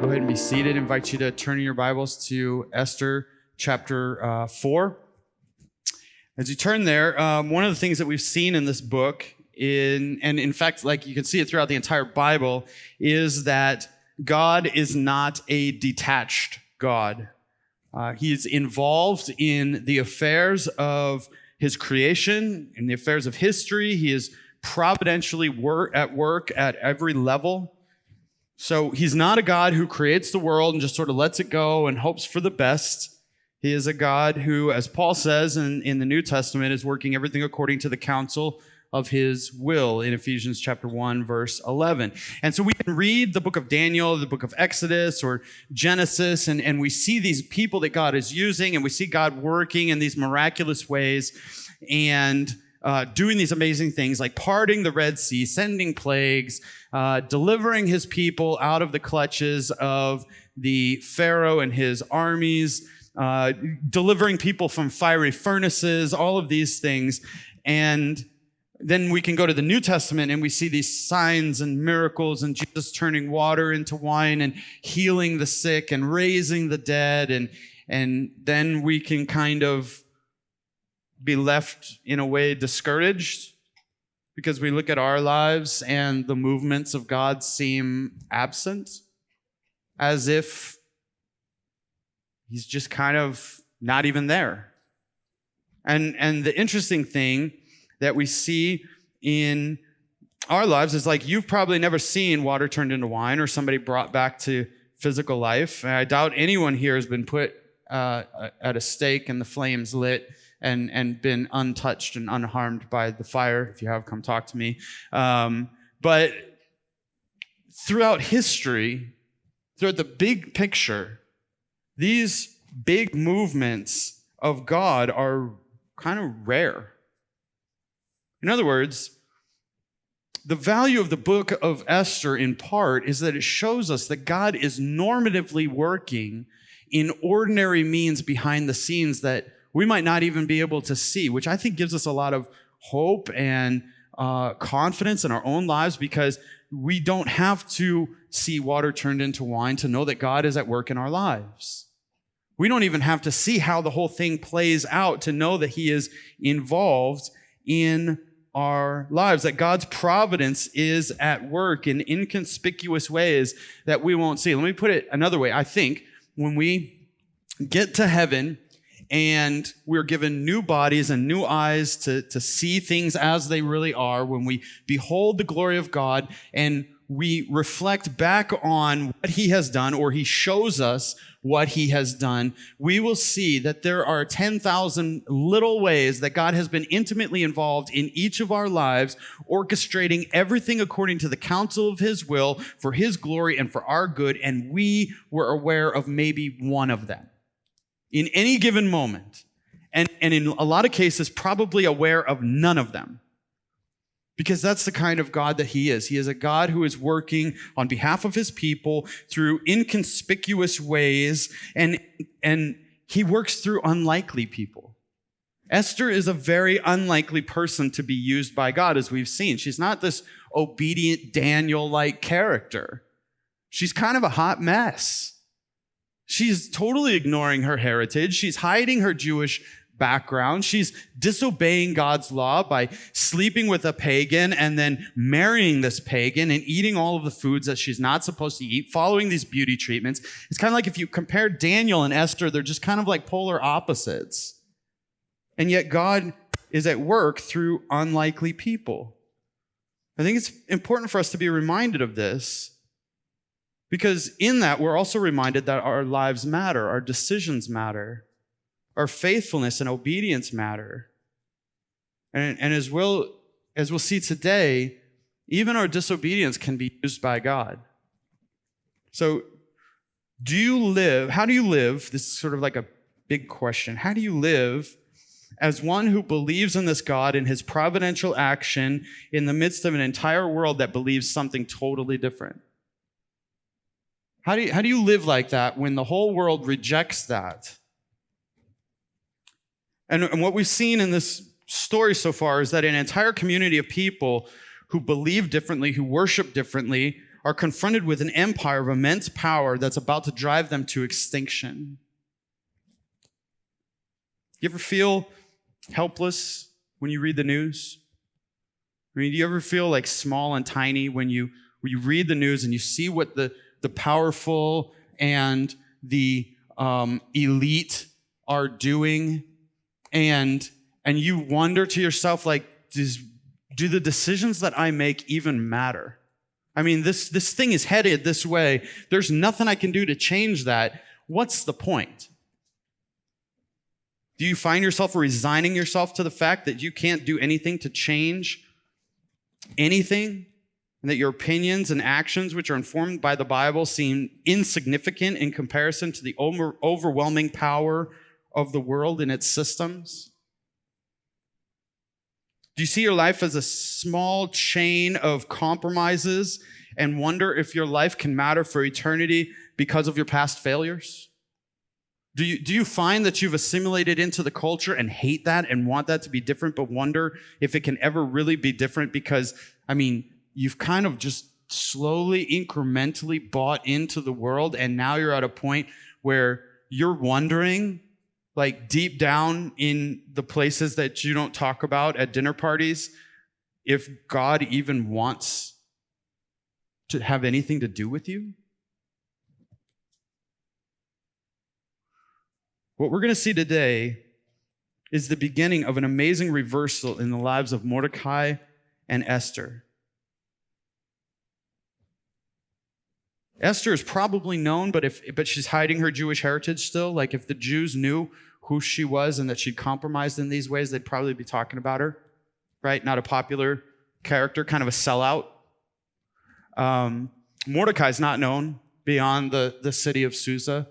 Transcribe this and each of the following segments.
Go ahead and be seated. I invite you to turn your Bibles to Esther chapter 4. As you turn there, one of the things that we've seen in this book, and in fact, like you can see it throughout the entire Bible, is that God is not a detached God. He is involved in the affairs of his creation, in the affairs of history. He is providentially at work at every level. So he's not a God who creates the world and just sort of lets it go and hopes for the best. He is a God who, as Paul says in the New Testament, is working everything according to the counsel of his will in Ephesians chapter 1, verse 11. And so we can read the book of Daniel, the book of Exodus or Genesis, and we see these people that God is using, and we see God working in these miraculous ways and doing these amazing things like parting the Red Sea, sending plagues, delivering his people out of the clutches of the Pharaoh and his armies, delivering people from fiery furnaces, all of these things. And then we can go to the New Testament and we see these signs and miracles and Jesus turning water into wine and healing the sick and raising the dead. And then we can kind of be left in a way discouraged because we look at our lives and the movements of God seem absent, as if he's just kind of not even there. And the interesting thing that we see in our lives is, like, you've probably never seen water turned into wine or somebody brought back to physical life. And I doubt anyone here has been put at a stake and the flames lit and been untouched and unharmed by the fire. If you have, come talk to me. But throughout history, throughout the big picture, these big movements of God are kind of rare. In other words, the value of the book of Esther in part is that it shows us that God is normatively working in ordinary means behind the scenes that we might not even be able to see, which I think gives us a lot of hope and confidence in our own lives, because we don't have to see water turned into wine to know that God is at work in our lives. We don't even have to see how the whole thing plays out to know that he is involved in our lives, that God's providence is at work in inconspicuous ways that we won't see. Let me put it another way. I think when we get to heaven and we're given new bodies and new eyes to see things as they really are, when we behold the glory of God and we reflect back on what he has done, or he shows us what he has done, we will see that there are 10,000 little ways that God has been intimately involved in each of our lives, orchestrating everything according to the counsel of his will for his glory and for our good, and we were aware of maybe one of them in any given moment. And in a lot of cases, probably aware of none of them. Because that's the kind of God that he is. He is a God who is working on behalf of his people through inconspicuous ways, and he works through unlikely people. Esther is a very unlikely person to be used by God, as we've seen. She's not this obedient Daniel-like character. She's kind of a hot mess. She's totally ignoring her heritage. She's hiding her Jewish background. She's disobeying God's law by sleeping with a pagan and then marrying this pagan and eating all of the foods that she's not supposed to eat, following these beauty treatments. It's kind of like if you compare Daniel and Esther, they're just kind of like polar opposites. And yet God is at work through unlikely people. I think it's important for us to be reminded of this, because in that we're also reminded that our lives matter, our decisions matter. Our faithfulness and obedience matter. And as we'll see today, even our disobedience can be used by God. So how do you live, this is sort of like a big question, how do you live as one who believes in this God and his providential action in the midst of an entire world that believes something totally different? How do you live like that when the whole world rejects that? And what we've seen in this story so far is that an entire community of people who believe differently, who worship differently, are confronted with an empire of immense power that's about to drive them to extinction. You ever feel helpless when you read the news? I mean, do you ever feel like small and tiny when you read the news and you see what the powerful and the elite are doing, and you wonder to yourself, like, do the decisions that I make even matter? I mean, this thing is headed this way. There's nothing I can do to change that. What's the point? Do you find yourself resigning yourself to the fact that you can't do anything to change anything, and that your opinions and actions, which are informed by the Bible, seem insignificant in comparison to the overwhelming power of the world and its systems? Do you see your life as a small chain of compromises and wonder if your life can matter for eternity because of your past failures? Do you find that you've assimilated into the culture and hate that and want that to be different, but wonder if it can ever really be different because, I mean, you've kind of just slowly, incrementally bought into the world, and now you're at a point where you're wondering, like deep down in the places that you don't talk about at dinner parties, if God even wants to have anything to do with you? What we're going to see today is the beginning of an amazing reversal in the lives of Mordecai and Esther. Esther is probably known, but she's hiding her Jewish heritage still. Like, if the Jews knew who she was and that she'd compromised in these ways, they'd probably be talking about her, right? Not a popular character, kind of a sellout. Mordecai's not known beyond the city of Susa.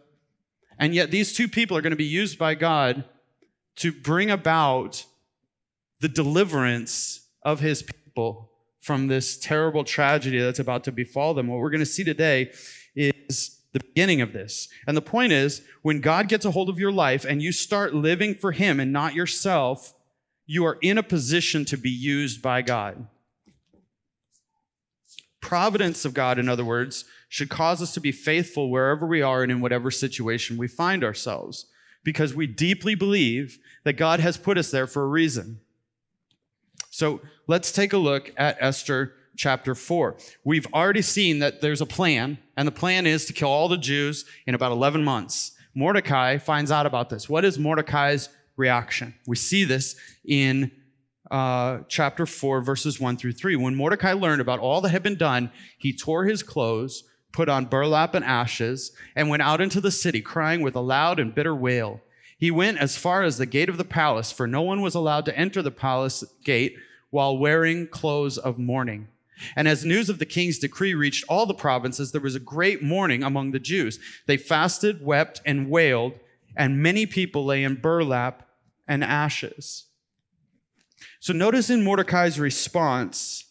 And yet these two people are going to be used by God to bring about the deliverance of his people from this terrible tragedy that's about to befall them. What we're going to see today is the beginning of this. And the point is, when God gets a hold of your life and you start living for him and not yourself, you are in a position to be used by God. Providence of God, in other words, should cause us to be faithful wherever we are and in whatever situation we find ourselves, because we deeply believe that God has put us there for a reason. So let's take a look at Esther chapter 4. We've already seen that there's a plan, and the plan is to kill all the Jews in about 11 months. Mordecai finds out about this. What is Mordecai's reaction? We see this in chapter 4, verses 1 through 3. When Mordecai learned about all that had been done, he tore his clothes, put on burlap and ashes, and went out into the city, crying with a loud and bitter wail. He went as far as the gate of the palace, for no one was allowed to enter the palace gate while wearing clothes of mourning. And as news of the king's decree reached all the provinces, there was a great mourning among the Jews. They fasted, wept, and wailed, and many people lay in burlap and ashes. So notice in Mordecai's response,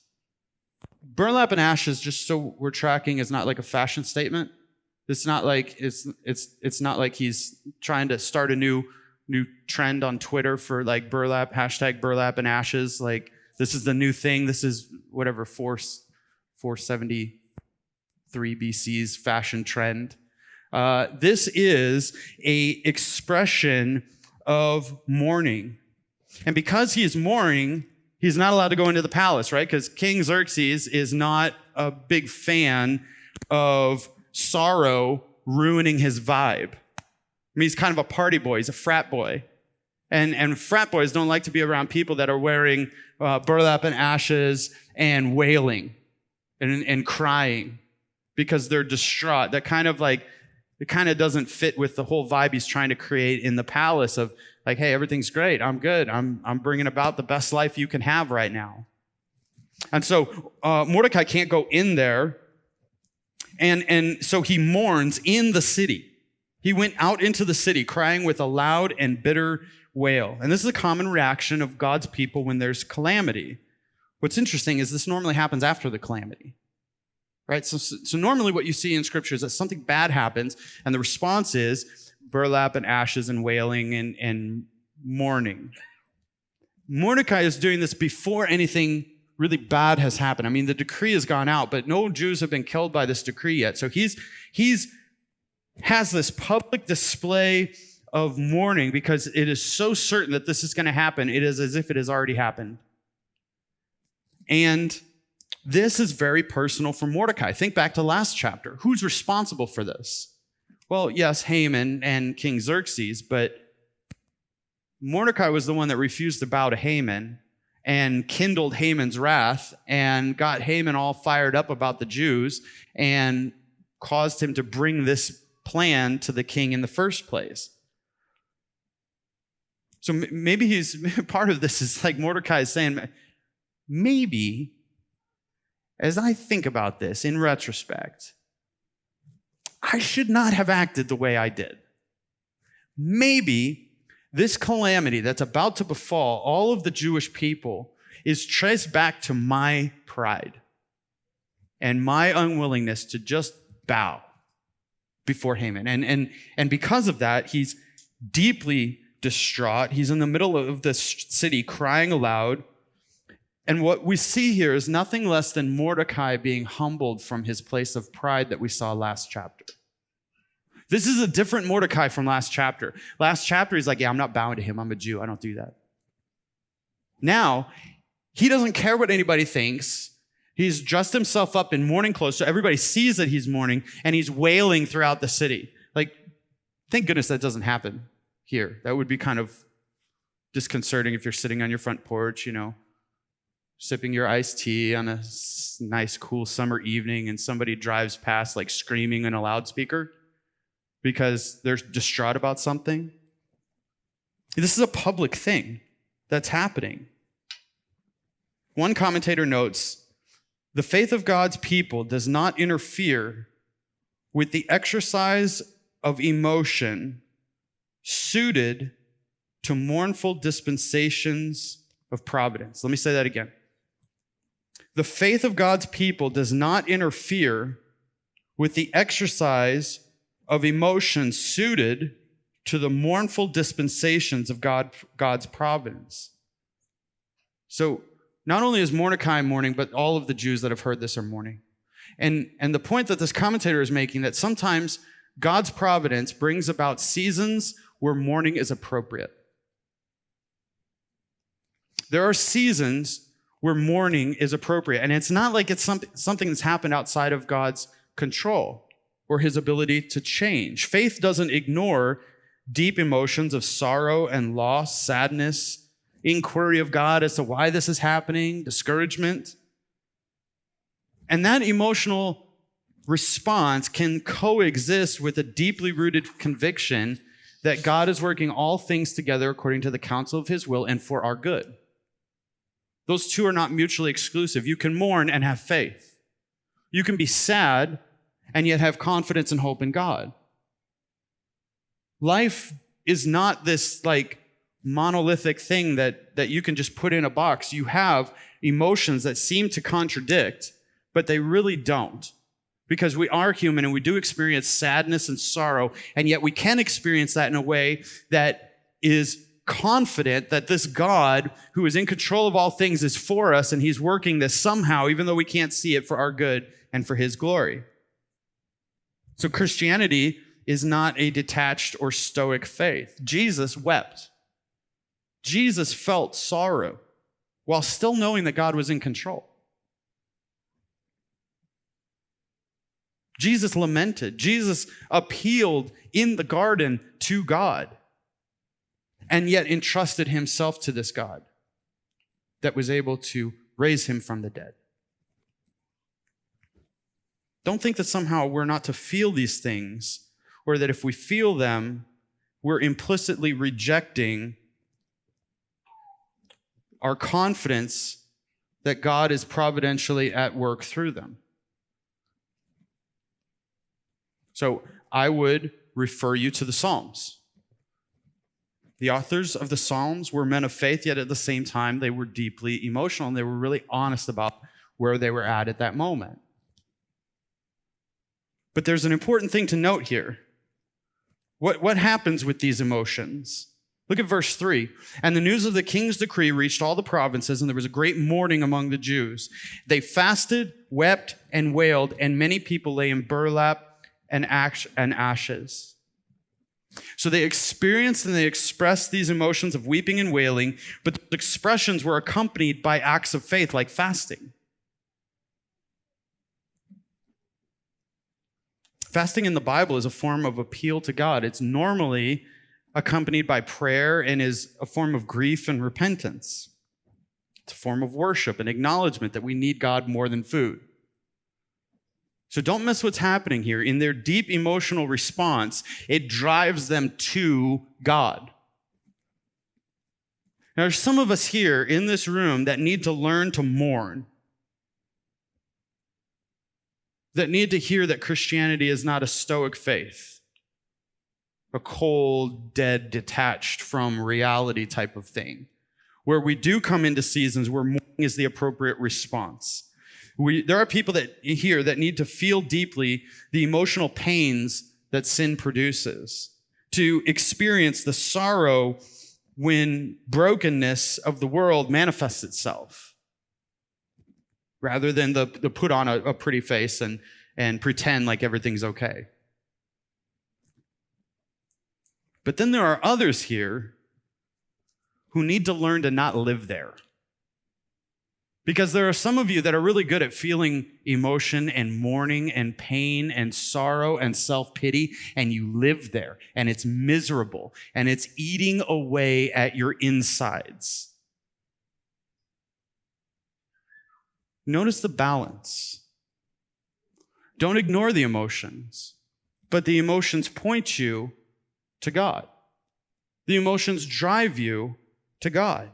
burlap and ashes, just so we're tracking, is not like a fashion statement. It's not like it's not like he's trying to start a new trend on Twitter for like burlap, hashtag burlap and ashes. Like, this is the new thing. This is whatever 473 BC's fashion trend. This is a expression of mourning. And because he is mourning, he's not allowed to go into the palace, right? Because King Xerxes is not a big fan of sorrow ruining his vibe. I mean, he's kind of a party boy. He's a frat boy. And frat boys don't like to be around people that are wearing burlap and ashes and wailing and crying because they're distraught. That kind of like, it kind of doesn't fit with the whole vibe he's trying to create in the palace of like, hey, everything's great. I'm good. I'm bringing about the best life you can have right now. And so Mordecai can't go in there. And so he mourns in the city. He went out into the city crying with a loud and bitter wail. And this is a common reaction of God's people when there's calamity. What's interesting is this normally happens after the calamity, right? So normally what you see in Scripture is that something bad happens, and the response is burlap and ashes and wailing and mourning. Mordecai is doing this before anything really bad has happened. I mean, the decree has gone out, but no Jews have been killed by this decree yet. So he's has this public display of mourning because it is so certain that this is going to happen. It is as if it has already happened. And this is very personal for Mordecai. Think back to last chapter. Who's responsible for this? Well, yes, Haman and King Xerxes, but Mordecai was the one that refused to bow to Haman and kindled Haman's wrath and got Haman all fired up about the Jews and caused him to bring this plan to the king in the first place. So maybe part of this is like Mordecai is saying, maybe as I think about this in retrospect, I should not have acted the way I did. Maybe this calamity that's about to befall all of the Jewish people is traced back to my pride and my unwillingness to just bow before Haman. And because of that, he's deeply distraught. He's in the middle of this city crying aloud. And what we see here is nothing less than Mordecai being humbled from his place of pride that we saw last chapter. This is a different Mordecai from last chapter. Last chapter, he's like, yeah, I'm not bowing to him. I'm a Jew. I don't do that. Now, he doesn't care what anybody thinks. He's dressed himself up in mourning clothes so everybody sees that he's mourning, and he's wailing throughout the city. Like, thank goodness that doesn't happen here. That would be kind of disconcerting if you're sitting on your front porch, sipping your iced tea on a nice, cool summer evening, and somebody drives past like screaming in a loudspeaker because they're distraught about something. This is a public thing that's happening. One commentator notes, the faith of God's people does not interfere with the exercise of emotion suited to mournful dispensations of providence. Let me say that again. The faith of God's people does not interfere with the exercise of emotion suited to the mournful dispensations of God's providence. So not only is Mordecai mourning, but all of the Jews that have heard this are mourning. And the point that this commentator is making, that sometimes God's providence brings about seasons where mourning is appropriate. There are seasons where mourning is appropriate. And it's not like it's something that's happened outside of God's control or his ability to change. Faith doesn't ignore deep emotions of sorrow and loss, sadness, inquiry of God as to why this is happening, discouragement. And that emotional response can coexist with a deeply rooted conviction that God is working all things together according to the counsel of his will and for our good. Those two are not mutually exclusive. You can mourn and have faith. You can be sad and yet have confidence and hope in God. Life is not this like monolithic thing that you can just put in a box. You have emotions that seem to contradict, but they really don't. Because we are human and we do experience sadness and sorrow, and yet we can experience that in a way that is confident that this God who is in control of all things is for us, and he's working this somehow, even though we can't see it, for our good and for his glory. So Christianity is not a detached or stoic faith. Jesus wept. Jesus felt sorrow while still knowing that God was in control. Jesus lamented. Jesus appealed in the garden to God, and yet entrusted himself to this God that was able to raise him from the dead. Don't think that somehow we're not to feel these things, or that if we feel them, we're implicitly rejecting our confidence that God is providentially at work through them. So I would refer you to the Psalms. The authors of the Psalms were men of faith, yet at the same time, they were deeply emotional, and they were really honest about where they were at that moment. But there's an important thing to note here. What happens with these emotions? Look at verse 3. And the news of the king's decree reached all the provinces, and there was a great mourning among the Jews. They fasted, wept, and wailed, and many people lay in burlap and ashes. So they experienced and they expressed these emotions of weeping and wailing, but the expressions were accompanied by acts of faith like fasting. Fasting in the Bible is a form of appeal to God. It's normally accompanied by prayer and is a form of grief and repentance. It's a form of worship and acknowledgement that we need God more than food. So don't miss what's happening here. In their deep emotional response, it drives them to God. Now, there's some of us here in this room that need to learn to mourn, that need to hear that Christianity is not a Stoic faith, a cold, dead, detached from reality type of thing, where we do come into seasons where mourning is the appropriate response. There are people here that need to feel deeply the emotional pains that sin produces, to experience the sorrow when brokenness of the world manifests itself, rather than the put on a pretty face and pretend like everything's okay. But then there are others here who need to learn to not live there. Because there are some of you that are really good at feeling emotion and mourning and pain and sorrow and self-pity, and you live there, and it's miserable, and it's eating away at your insides. Notice the balance. Don't ignore the emotions, but the emotions point you to God. The emotions drive you to God.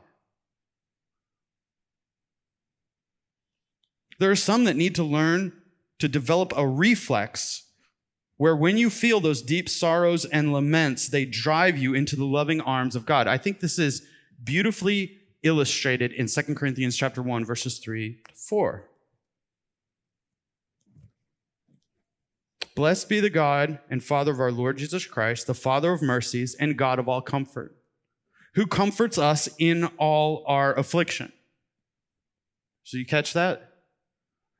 There are some that need to learn to develop a reflex where when you feel those deep sorrows and laments, they drive you into the loving arms of God. I think this is beautifully illustrated in 2 Corinthians chapter 1, verses 3 to 4. Blessed be the God and Father of our Lord Jesus Christ, the Father of mercies and God of all comfort, who comforts us in all our affliction. So you catch that?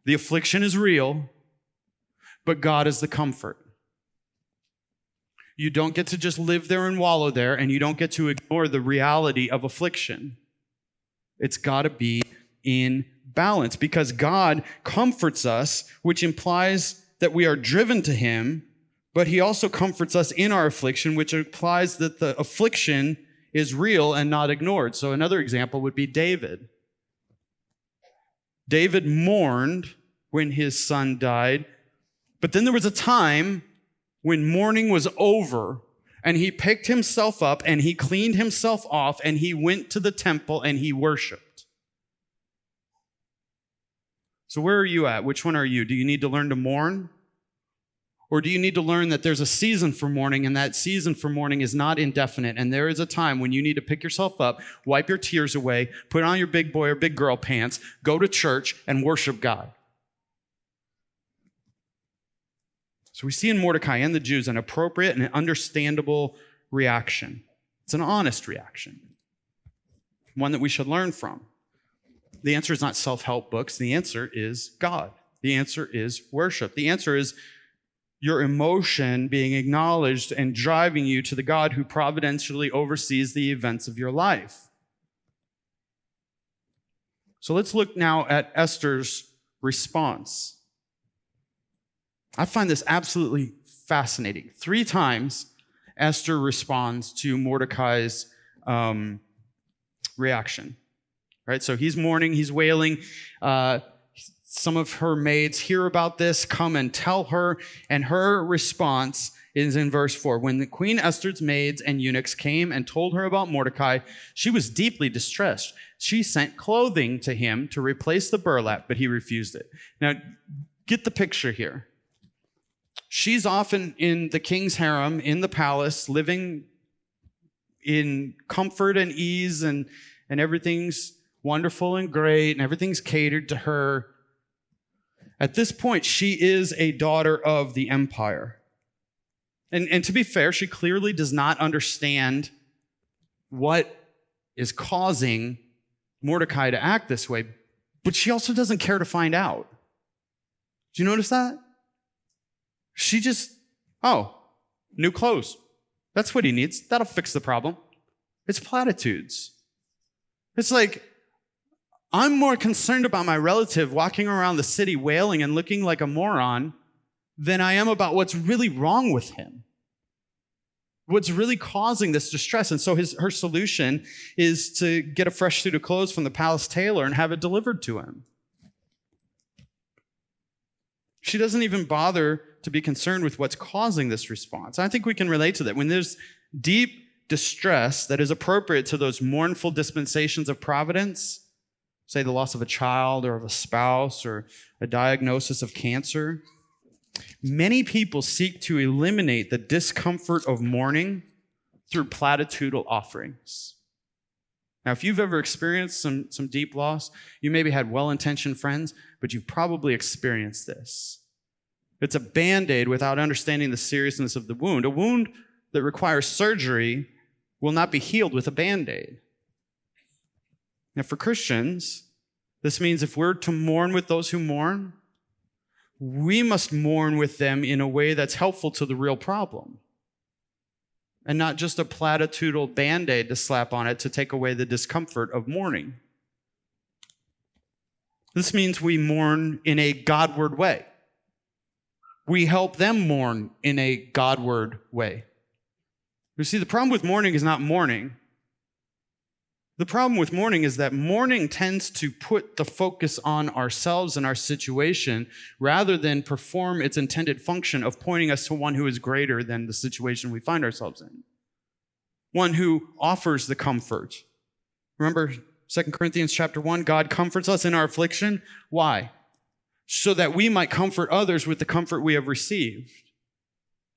The affliction is real, but God is the comfort. You don't get to just live there and wallow there, and you don't get to ignore the reality of affliction. It's got to be in balance, because God comforts us, which implies that we are driven to Him, but He also comforts us in our affliction, which implies that the affliction is real and not ignored. So another example would be David. David mourned when his son died, but then there was a time when mourning was over, and he picked himself up and he cleaned himself off and he went to the temple and he worshiped. So where are you at? Which one are you? Do you need to learn to mourn? Or do you need to learn that there's a season for mourning, and that season for mourning is not indefinite, and there is a time when you need to pick yourself up, wipe your tears away, put on your big boy or big girl pants, go to church, and worship God? So we see in Mordecai and the Jews an appropriate and understandable reaction. It's an honest reaction, one that we should learn from. The answer is not self-help books. The answer is God. The answer is worship. The answer is your emotion being acknowledged and driving you to the God who providentially oversees the events of your life. So let's look now at Esther's response. I find this absolutely fascinating. 3 times Esther responds to Mordecai's reaction. Right? So he's mourning, he's wailing. Some of her maids hear about this, come and tell her, and her response is in verse 4. When the Queen Esther's maids and eunuchs came and told her about Mordecai, she was deeply distressed. She sent clothing to him to replace the burlap, but he refused it. Now, get the picture here. She's often in the king's harem, in the palace, living in comfort and ease, and everything's wonderful and great, and everything's catered to her. At this point, she is a daughter of the empire. And to be fair, she clearly does not understand what is causing Mordecai to act this way, but she also doesn't care to find out. Do you notice that? She just, new clothes. That's what he needs. That'll fix the problem. It's platitudes. It's like, I'm more concerned about my relative walking around the city wailing and looking like a moron than I am about what's really wrong with him. What's really causing this distress. And so her solution is to get a fresh suit of clothes from the palace tailor and have it delivered to him. She doesn't even bother to be concerned with what's causing this response. I think we can relate to that. When there's deep distress that is appropriate to those mournful dispensations of providence, say the loss of a child or of a spouse or a diagnosis of cancer, many people seek to eliminate the discomfort of mourning through platitudinal offerings. Now, if you've ever experienced some deep loss, you maybe had well-intentioned friends, but you've probably experienced this. It's a Band-Aid without understanding the seriousness of the wound. A wound that requires surgery will not be healed with a Band-Aid. Now, for Christians, this means if we're to mourn with those who mourn, we must mourn with them in a way that's helpful to the real problem, and not just a platitudinal Band-Aid to slap on it to take away the discomfort of mourning. This means we mourn in a Godward way. We help them mourn in a Godward way. You see, the problem with mourning is not mourning. The problem with mourning is that mourning tends to put the focus on ourselves and our situation rather than perform its intended function of pointing us to one who is greater than the situation we find ourselves in. One who offers the comfort. Remember 2 Corinthians chapter 1, God comforts us in our affliction. Why? So that we might comfort others with the comfort we have received.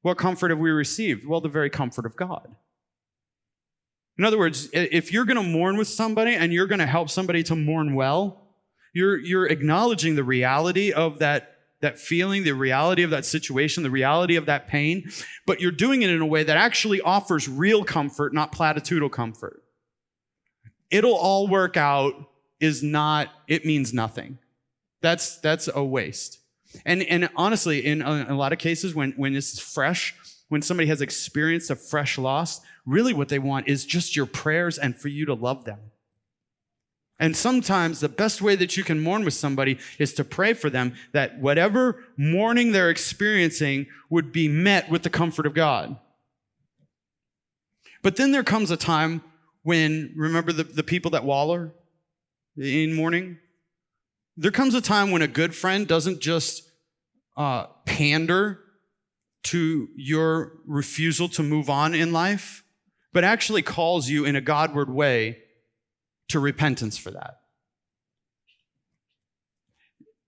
What comfort have we received? Well, the very comfort of God. In other words, if you're going to mourn with somebody and you're going to help somebody to mourn well, you're acknowledging the reality of that feeling, the reality of that situation, the reality of that pain, but you're doing it in a way that actually offers real comfort, not platitudinal comfort. It'll all work out it means nothing. That's a waste. And honestly, in a lot of cases, when it's fresh, when somebody has experienced a fresh loss, really what they want is just your prayers and for you to love them. And sometimes the best way that you can mourn with somebody is to pray for them that whatever mourning they're experiencing would be met with the comfort of God. But then there comes a time when, remember the people that wallow in mourning? There comes a time when a good friend doesn't just pander to your refusal to move on in life, but actually calls you in a Godward way to repentance for that.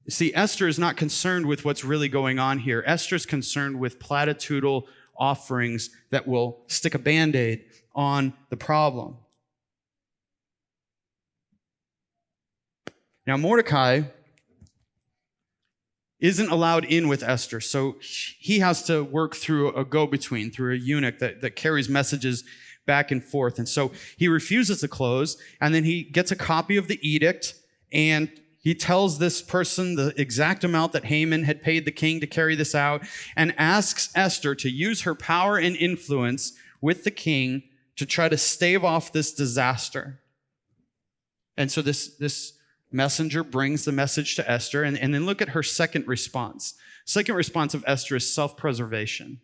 See, Esther is not concerned with what's really going on here. Esther's concerned with platitudinal offerings that will stick a Band-Aid on the problem. Now, Mordecai isn't allowed in with Esther, so he has to work through a go-between, through a eunuch that carries messages back and forth. And so he refuses to close, and then he gets a copy of the edict, and he tells this person the exact amount that Haman had paid the king to carry this out, and asks Esther to use her power and influence with the king to try to stave off this disaster. And so this messenger brings the message to Esther, and then look at her second response. Second response of Esther is self-preservation.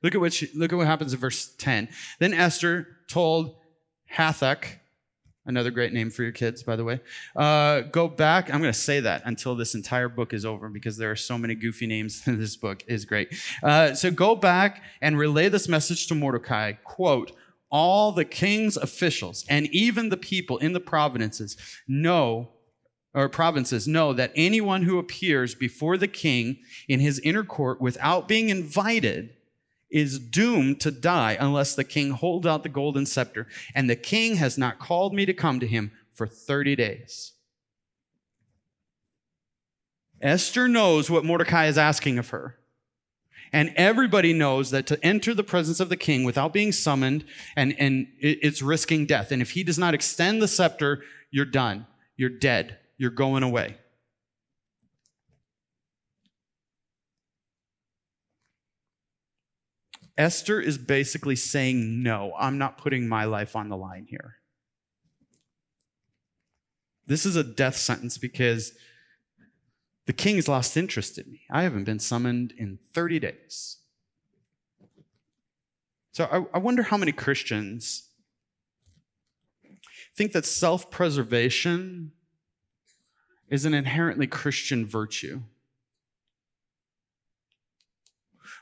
Look at what happens in verse 10. Then Esther told Hathach, another great name for your kids, by the way, go back. I'm going to say that until this entire book is over because there are so many goofy names in this book. It's great. So go back and relay this message to Mordecai. Quote, all the king's officials and even the people in the provinces know that anyone who appears before the king in his inner court without being invited is doomed to die unless the king holds out the golden scepter. And the king has not called me to come to him for 30 days. Esther knows what Mordecai is asking of her. And everybody knows that to enter the presence of the king without being summoned, and it's risking death. And if he does not extend the scepter, you're done. You're dead. You're going away. Esther is basically saying, no, I'm not putting my life on the line here. This is a death sentence because the king has lost interest in me. I haven't been summoned in 30 days. So I wonder how many Christians think that self-preservation is an inherently Christian virtue.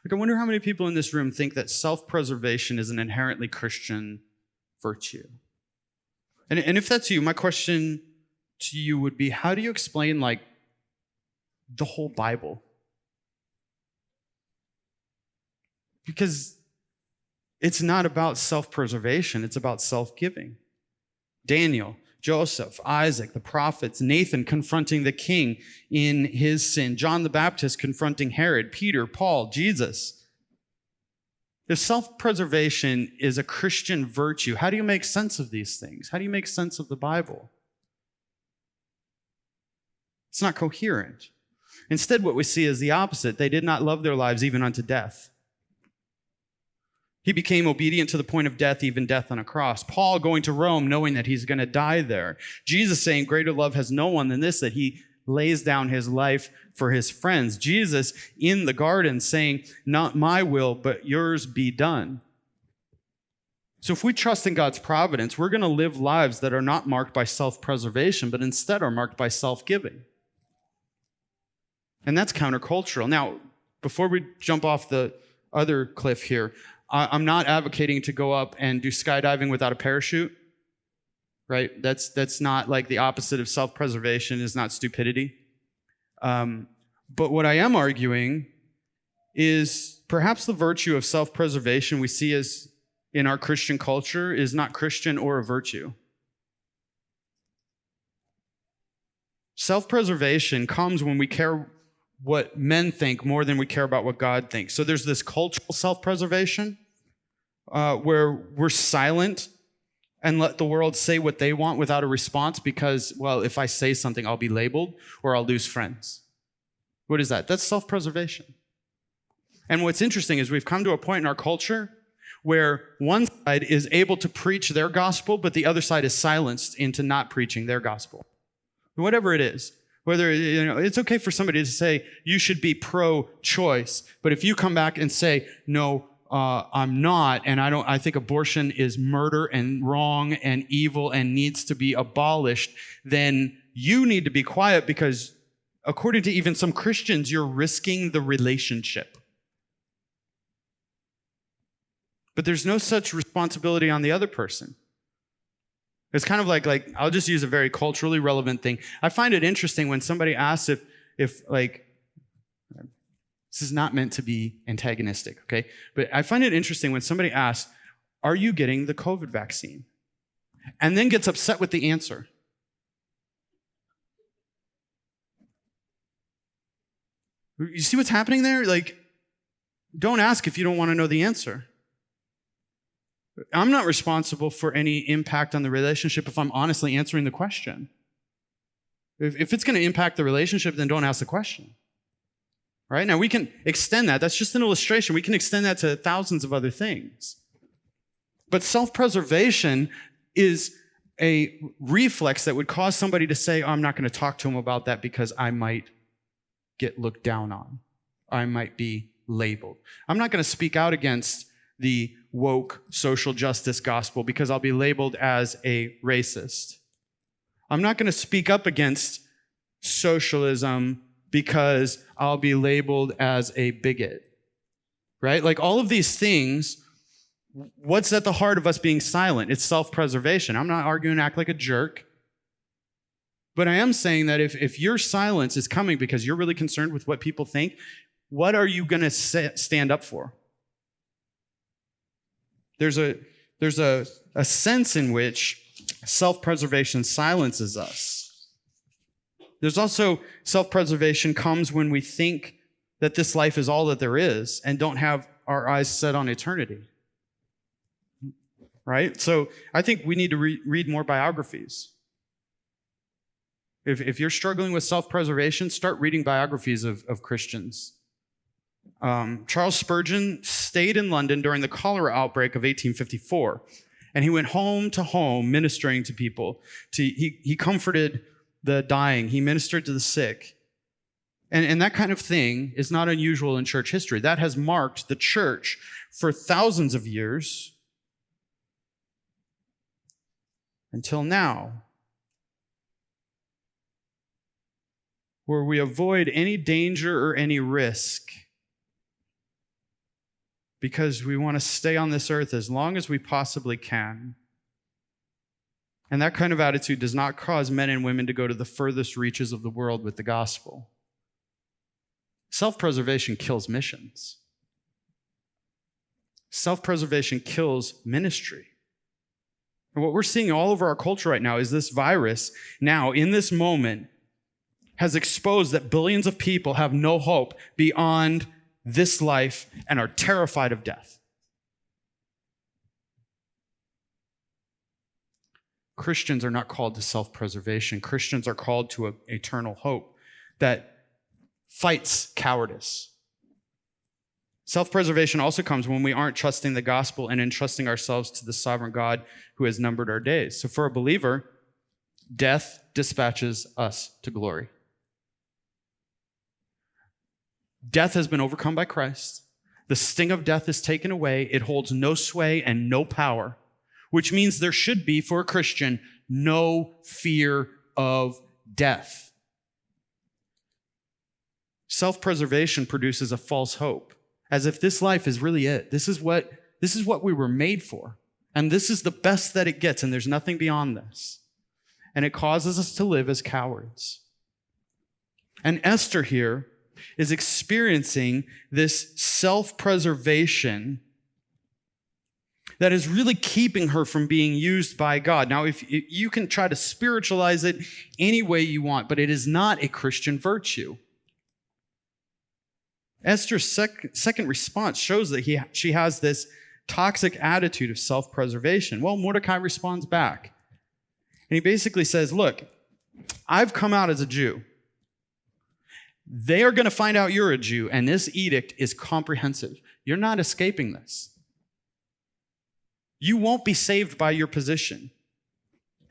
Like, I wonder how many people in this room think that self-preservation is an inherently Christian virtue. And if that's you, my question to you would be, how do you explain, like, the whole Bible? Because it's not about self-preservation, it's about self-giving. Daniel, Joseph, Isaac, the prophets, Nathan confronting the king in his sin, John the Baptist confronting Herod, Peter, Paul, Jesus. If self-preservation is a Christian virtue, how do you make sense of these things? How do you make sense of the Bible? It's not coherent. Instead, what we see is the opposite. They did not love their lives even unto death. He became obedient to the point of death, even death on a cross. Paul going to Rome knowing that he's going to die there. Jesus saying, greater love has no one than this, that he lays down his life for his friends. Jesus in the garden saying, not my will, but yours be done. So if we trust in God's providence, we're going to live lives that are not marked by self-preservation, but instead are marked by self-giving. And that's countercultural. Now, before we jump off the other cliff here, I'm not advocating to go up and do skydiving without a parachute, right? That's not like the opposite of self-preservation is not stupidity. But what I am arguing is perhaps the virtue of self-preservation we see as in our Christian culture is not Christian or a virtue. Self-preservation comes when we care what men think more than we care about what God thinks. So there's this cultural self-preservation where we're silent and let the world say what they want without a response because, well, if I say something, I'll be labeled or I'll lose friends. What is that? That's self-preservation. And what's interesting is we've come to a point in our culture where one side is able to preach their gospel, but the other side is silenced into not preaching their gospel. Whatever it is. Whether, it's okay for somebody to say, you should be pro-choice, but if you come back and say, no, I'm not, and I think abortion is murder and wrong and evil and needs to be abolished, then you need to be quiet because according to even some Christians, you're risking the relationship. But there's no such responsibility on the other person. It's kind of like I'll just use a very culturally relevant thing. I find it interesting when somebody asks if this is not meant to be antagonistic, okay? But I find it interesting when somebody asks, are you getting the COVID vaccine? And then gets upset with the answer. You see what's happening there? Like, don't ask if you don't want to know the answer. I'm not responsible for any impact on the relationship if I'm honestly answering the question. If it's going to impact the relationship, then don't ask the question. Right? Now, we can extend that. That's just an illustration. We can extend that to thousands of other things. But self-preservation is a reflex that would cause somebody to say, oh, I'm not going to talk to him about that because I might get looked down on. I might be labeled. I'm not going to speak out against the woke social justice gospel because I'll be labeled as a racist. I'm not going to speak up against socialism because I'll be labeled as a bigot, right? Like all of these things, what's at the heart of us being silent? It's self-preservation. I'm not arguing to act like a jerk, but I am saying that if your silence is coming because you're really concerned with what people think, what are you going to stand up for? There's a sense in which self-preservation silences us. There's also self-preservation comes when we think that this life is all that there is and don't have our eyes set on eternity. Right? So I think we need to read more biographies. If you're struggling with self-preservation, start reading biographies of Christians. Charles Spurgeon stayed in London during the cholera outbreak of 1854, and he went home to home ministering to people. He comforted the dying. He ministered to the sick. And that kind of thing is not unusual in church history. That has marked the church for thousands of years until now, where we avoid any danger or any risk because we want to stay on this earth as long as we possibly can. And that kind of attitude does not cause men and women to go to the furthest reaches of the world with the gospel. Self-preservation kills missions. Self-preservation kills ministry. And what we're seeing all over our culture right now is this virus now, in this moment, has exposed that billions of people have no hope beyond this life and are terrified of death. Christians are not called to self-preservation. Christians are called to an eternal hope that fights cowardice. Self-preservation also comes when we aren't trusting the gospel and entrusting ourselves to the sovereign God who has numbered our days. So for a believer, death dispatches us to glory. Death has been overcome by Christ. The sting of death is taken away. It holds no sway and no power, which means there should be, for a Christian, no fear of death. Self-preservation produces a false hope, as if this life is really it. This is what we were made for. And this is the best that it gets, and there's nothing beyond this. And it causes us to live as cowards. And Esther here is experiencing this self-preservation that is really keeping her from being used by God. Now, if you can try to spiritualize it any way you want, but it is not a Christian virtue. Esther's second response shows that she has this toxic attitude of self-preservation. Well, Mordecai responds back. And he basically says, look, I've come out as a Jew. They are going to find out you're a Jew, and this edict is comprehensive. You're not escaping this. You won't be saved by your position.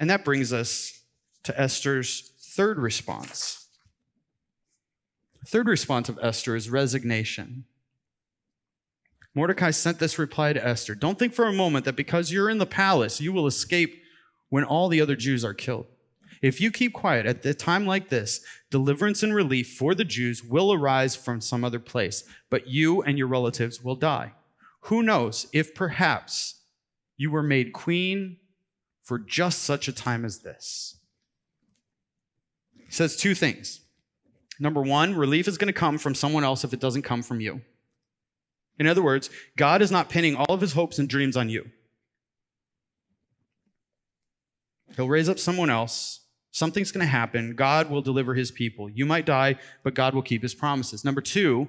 And that brings us to Esther's third response. The third response of Esther is resignation. Mordecai sent this reply to Esther. Don't think for a moment that because you're in the palace, you will escape when all the other Jews are killed. If you keep quiet at a time like this, deliverance and relief for the Jews will arise from some other place, but you and your relatives will die. Who knows if perhaps you were made queen for just such a time as this. He says two things. Number one, relief is going to come from someone else if it doesn't come from you. In other words, God is not pinning all of his hopes and dreams on you. He'll raise up someone else. Something's going to happen. God will deliver his people. You might die, but God will keep his promises. Number two,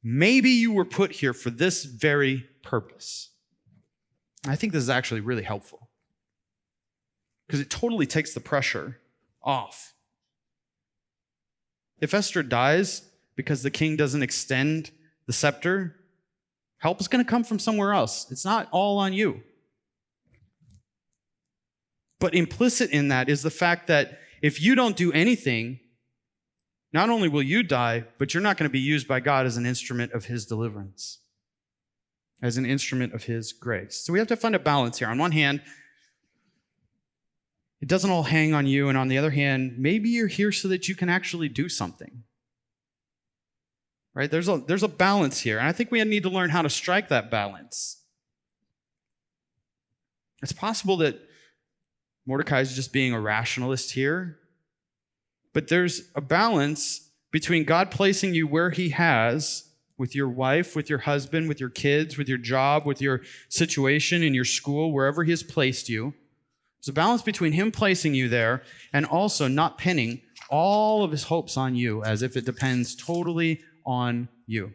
maybe you were put here for this very purpose. I think this is actually really helpful because it totally takes the pressure off. If Esther dies because the king doesn't extend the scepter, help is going to come from somewhere else. It's not all on you. But implicit in that is the fact that if you don't do anything, not only will you die, but you're not going to be used by God as an instrument of his deliverance, as an instrument of his grace. So we have to find a balance here. On one hand, it doesn't all hang on you. And on the other hand, maybe you're here so that you can actually do something. Right? There's a balance here. And I think we need to learn how to strike that balance. It's possible that Mordecai is just being a rationalist here. But there's a balance between God placing you where he has, with your wife, with your husband, with your kids, with your job, with your situation in your school, wherever he has placed you. There's a balance between him placing you there and also not pinning all of his hopes on you as if it depends totally on you.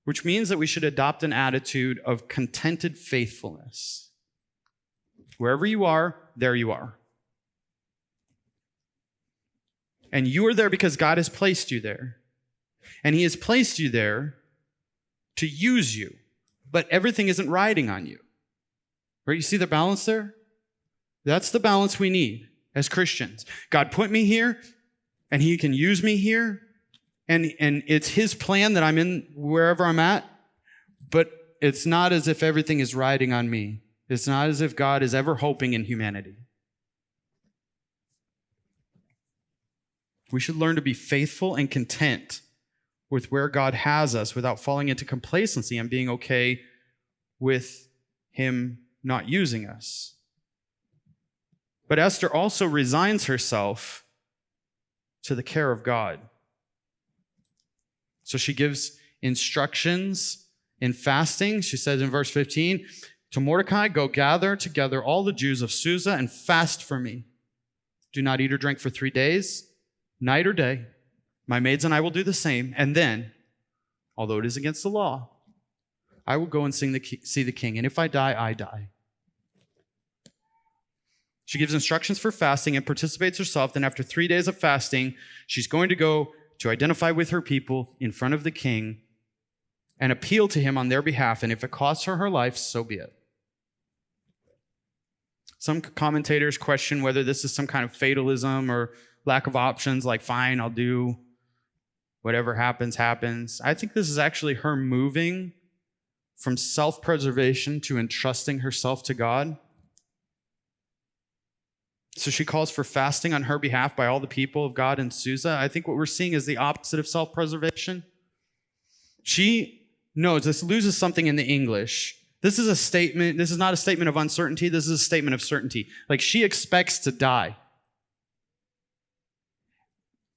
Which means that we should adopt an attitude of contented faithfulness. Wherever you are, there you are. And you are there because God has placed you there. And he has placed you there to use you. But everything isn't riding on you. Right? You see the balance there? That's the balance we need as Christians. God put me here, and he can use me here. And it's his plan that I'm in wherever I'm at. But it's not as if everything is riding on me. It's not as if God is ever hoping in humanity. We should learn to be faithful and content with where God has us without falling into complacency and being okay with him not using us. But Esther also resigns herself to the care of God. So she gives instructions in fasting. She says in verse 15, to Mordecai, go gather together all the Jews of Susa and fast for me. Do not eat or drink for 3 days, night or day. My maids and I will do the same. And then, although it is against the law, I will go and see the king. And if I die, I die. She gives instructions for fasting and participates herself. Then after 3 days of fasting, she's going to go to identify with her people in front of the king and appeal to him on their behalf. And if it costs her her life, so be it. Some commentators question whether this is some kind of fatalism or lack of options, like, fine, I'll do whatever happens, happens. I think this is actually her moving from self-preservation to entrusting herself to God. So she calls for fasting on her behalf by all the people of God in Susa. I think what we're seeing is the opposite of self-preservation. She knows this loses something in the English. This is a statement. This is not a statement of uncertainty. This is a statement of certainty. Like, she expects to die.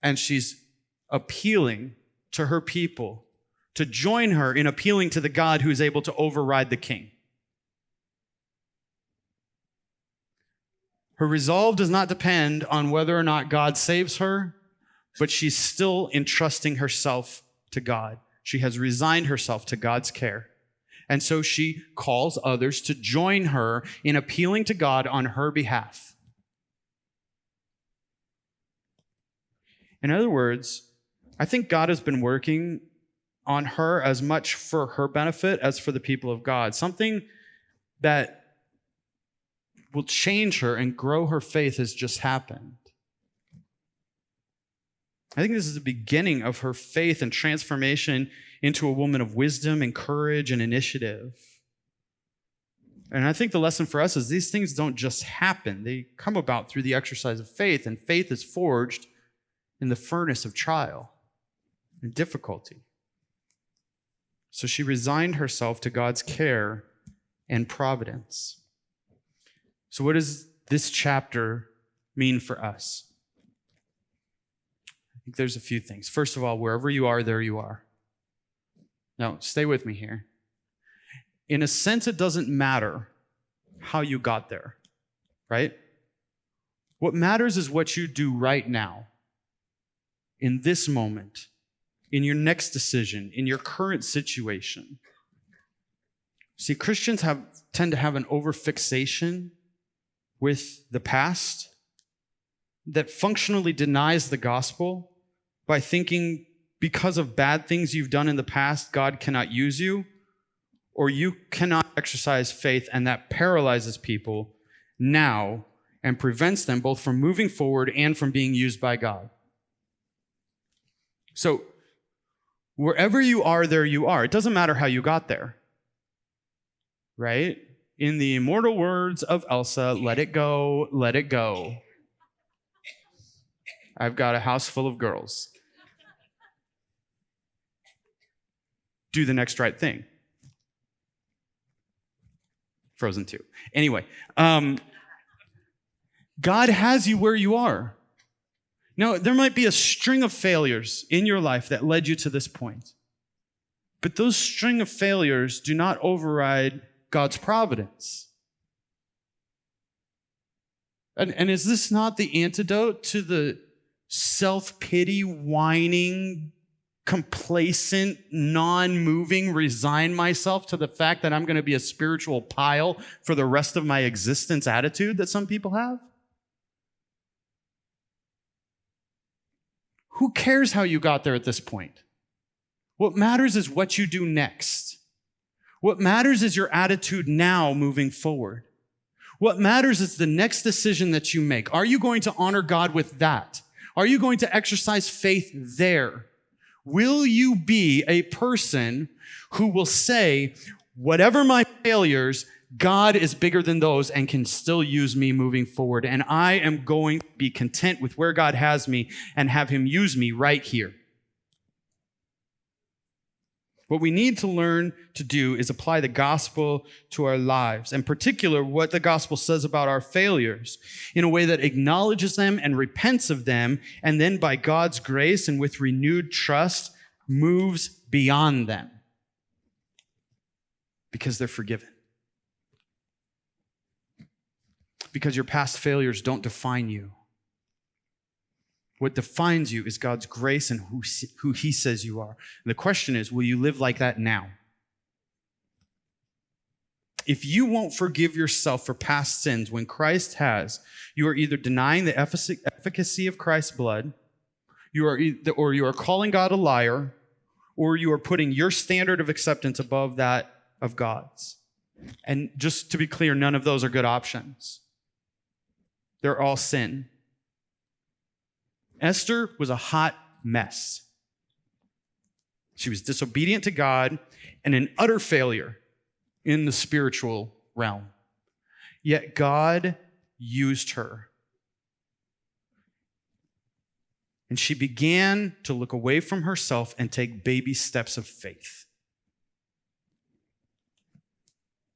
And she's appealing to her people to join her in appealing to the God who is able to override the king. Her resolve does not depend on whether or not God saves her, but she's still entrusting herself to God. She has resigned herself to God's care. And so she calls others to join her in appealing to God on her behalf. In other words, I think God has been working on her as much for her benefit as for the people of God. Something that will change her and grow her faith has just happened. I think this is the beginning of her faith and transformation into a woman of wisdom and courage and initiative. And I think the lesson for us is these things don't just happen. They come about through the exercise of faith, and faith is forged in the furnace of trial and difficulty. So she resigned herself to God's care and providence. So what does this chapter mean for us? I think there's a few things. First of all, wherever you are, there you are. Now, stay with me here. In a sense, it doesn't matter how you got there, right? What matters is what you do right now, in this moment, in your next decision, in your current situation. See, Christians tend to have an overfixation with the past that functionally denies the gospel by thinking because of bad things you've done in the past, God cannot use you, or you cannot exercise faith, and that paralyzes people now and prevents them both from moving forward and from being used by God. So, wherever you are, there you are. It doesn't matter how you got there, right? In the immortal words of Elsa, let it go, let it go. I've got a house full of girls. Do the next right thing. Frozen 2. Anyway, God has you where you are. Now, there might be a string of failures in your life that led you to this point. But those string of failures do not override God's providence. And is this not the antidote to the self-pity, whining, complacent, non-moving, resign myself to the fact that I'm going to be a spiritual pile for the rest of my existence attitude that some people have? Who cares how you got there at this point? What matters is what you do next. What matters is your attitude now moving forward. What matters is the next decision that you make. Are you going to honor God with that? Are you going to exercise faith there? Will you be a person who will say, whatever my failures, God is bigger than those and can still use me moving forward, and I am going to be content with where God has me and have him use me right here? What we need to learn to do is apply the gospel to our lives, in particular, what the gospel says about our failures, in a way that acknowledges them and repents of them, and then by God's grace and with renewed trust, moves beyond them because they're forgiven. Because your past failures don't define you. What defines you is God's grace and who he says you are. And the question is, will you live like that now? If you won't forgive yourself for past sins when Christ has, you are either denying the efficacy of Christ's blood, or you are calling God a liar, or you are putting your standard of acceptance above that of God's. And just to be clear, none of those are good options. They're all sin. Esther was a hot mess. She was disobedient to God and an utter failure in the spiritual realm. Yet God used her. And she began to look away from herself and take baby steps of faith.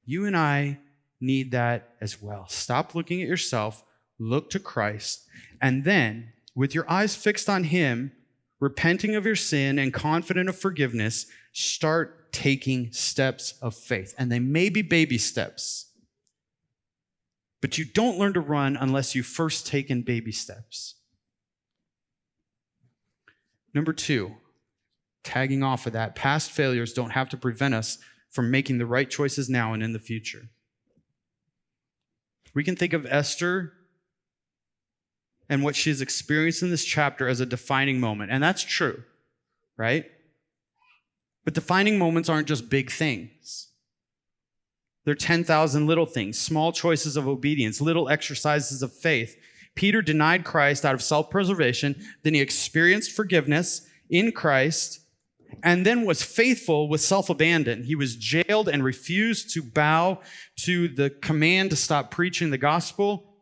You and I need that as well. Stop looking at yourself, look to Christ, and then, with your eyes fixed on him, repenting of your sin and confident of forgiveness, start taking steps of faith. And they may be baby steps, but you don't learn to run unless you first take in baby steps. Number 2, tagging off of that, past failures don't have to prevent us from making the right choices now and in the future. We can think of Esther and what she's experienced in this chapter as a defining moment. And that's true, right? But defining moments aren't just big things. They're 10,000 little things, small choices of obedience, little exercises of faith. Peter denied Christ out of self-preservation, then he experienced forgiveness in Christ, and then was faithful with self-abandon. He was jailed and refused to bow to the command to stop preaching the gospel.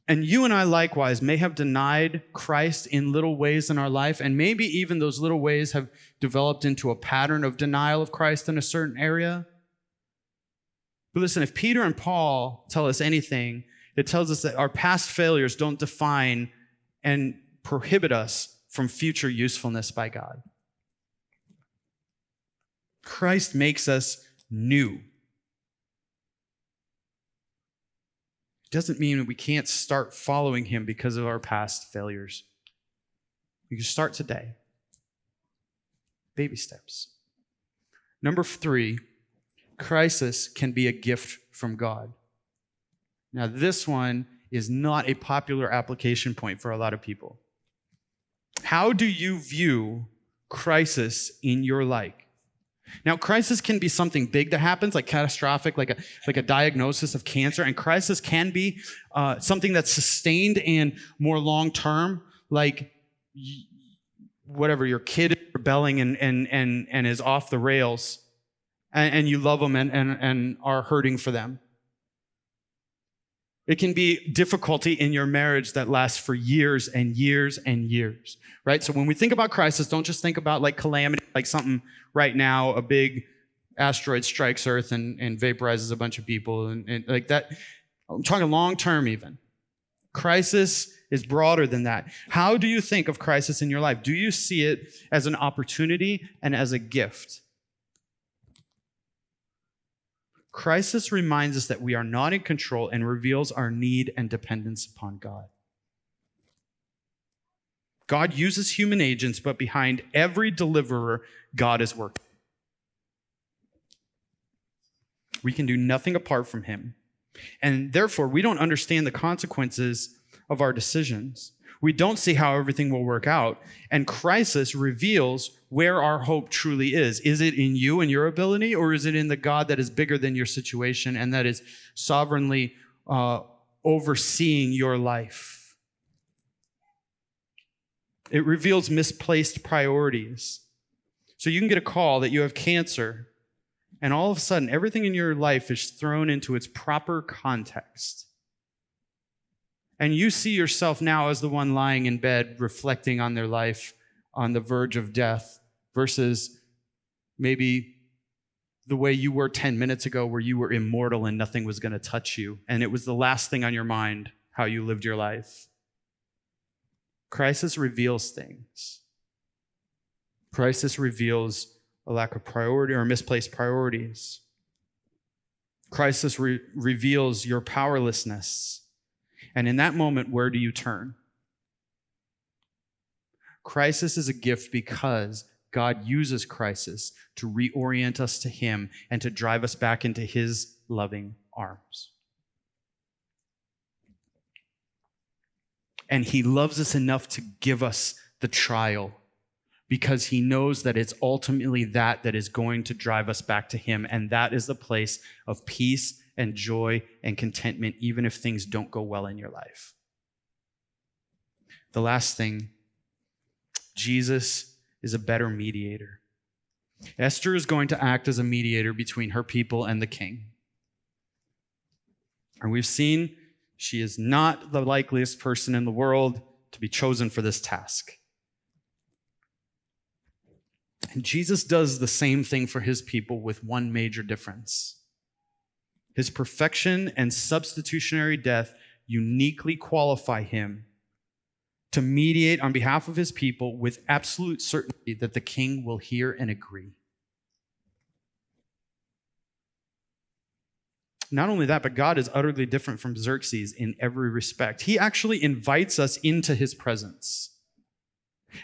And you and I likewise may have denied Christ in little ways in our life, and maybe even those little ways have developed into a pattern of denial of Christ in a certain area. But listen, if Peter and Paul tell us anything, it tells us that our past failures don't define and prohibit us from future usefulness by God. Christ makes us new. Doesn't mean that we can't start following him because of our past failures. You can start today. Baby steps. Number 3, crisis can be a gift from God. Now, this one is not a popular application point for a lot of people. How do you view crisis in your life? Now, crisis can be something big that happens, like catastrophic, like a diagnosis of cancer. And crisis can be something that's sustained and more long-term, like whatever, your kid is rebelling and is off the rails, and you love them and are hurting for them. It can be difficulty in your marriage that lasts for years and years and years, right? So when we think about crisis, don't just think about like calamity, like something right now, a big asteroid strikes Earth and vaporizes a bunch of people and like that. I'm talking long-term even. Crisis is broader than that. How do you think of crisis in your life? Do you see it as an opportunity and as a gift? Crisis reminds us that we are not in control and reveals our need and dependence upon God. God uses human agents, but behind every deliverer, God is working. We can do nothing apart from him. And therefore, we don't understand the consequences of our decisions. We don't see how everything will work out. And crisis reveals where our hope truly is. Is it in you and your ability, or is it in the God that is bigger than your situation and that is sovereignly overseeing your life? It reveals misplaced priorities. So you can get a call that you have cancer, and all of a sudden, everything in your life is thrown into its proper context. And you see yourself now as the one lying in bed, reflecting on their life on the verge of death, versus maybe the way you were 10 minutes ago, where you were immortal and nothing was going to touch you. And it was the last thing on your mind, how you lived your life. Crisis reveals things. Crisis reveals a lack of priority or misplaced priorities. Crisis reveals your powerlessness. And in that moment, where do you turn? Crisis is a gift because God uses crisis to reorient us to him and to drive us back into his loving arms. And he loves us enough to give us the trial, because he knows that it's ultimately that is going to drive us back to him. And that is the place of peace and joy and contentment, even if things don't go well in your life. The last thing, Jesus is a better mediator. Esther is going to act as a mediator between her people and the king. And we've seen she is not the likeliest person in the world to be chosen for this task. And Jesus does the same thing for his people with one major difference. His perfection and substitutionary death uniquely qualify him to mediate on behalf of his people with absolute certainty that the king will hear and agree. Not only that, but God is utterly different from Xerxes in every respect. He actually invites us into his presence.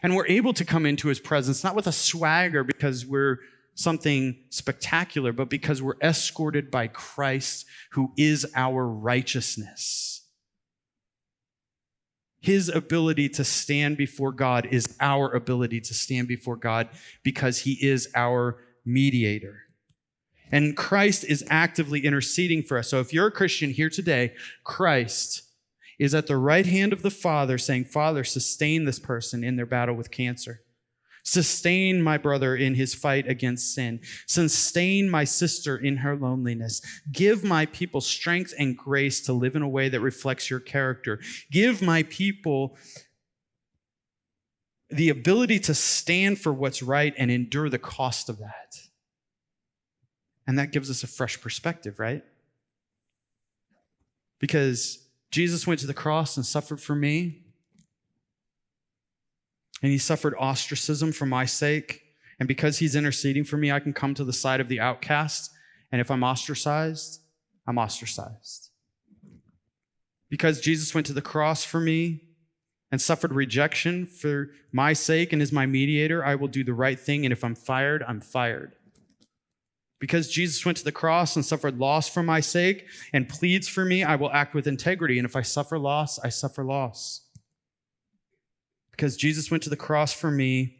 And we're able to come into his presence, not with a swagger because we're something spectacular, but because we're escorted by Christ, who is our righteousness. His ability to stand before God is our ability to stand before God because he is our mediator. And Christ is actively interceding for us. So if you're a Christian here today, Christ is at the right hand of the Father saying, Father, sustain this person in their battle with cancer. Sustain my brother in his fight against sin. Sustain my sister in her loneliness. Give my people strength and grace to live in a way that reflects your character. Give my people the ability to stand for what's right and endure the cost of that. And that gives us a fresh perspective, right? Because Jesus went to the cross and suffered for me. And he suffered ostracism for my sake. And because he's interceding for me, I can come to the side of the outcast. And if I'm ostracized, I'm ostracized. Because Jesus went to the cross for me and suffered rejection for my sake and is my mediator, I will do the right thing. And if I'm fired, I'm fired. Because Jesus went to the cross and suffered loss for my sake and pleads for me, I will act with integrity. And if I suffer loss, I suffer loss. Because Jesus went to the cross for me,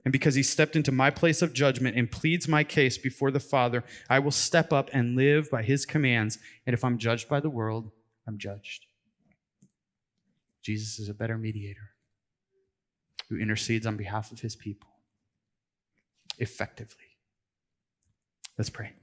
and because he stepped into my place of judgment and pleads my case before the Father, I will step up and live by his commands. And if I'm judged by the world, I'm judged. Jesus is a better mediator who intercedes on behalf of his people effectively. Let's pray.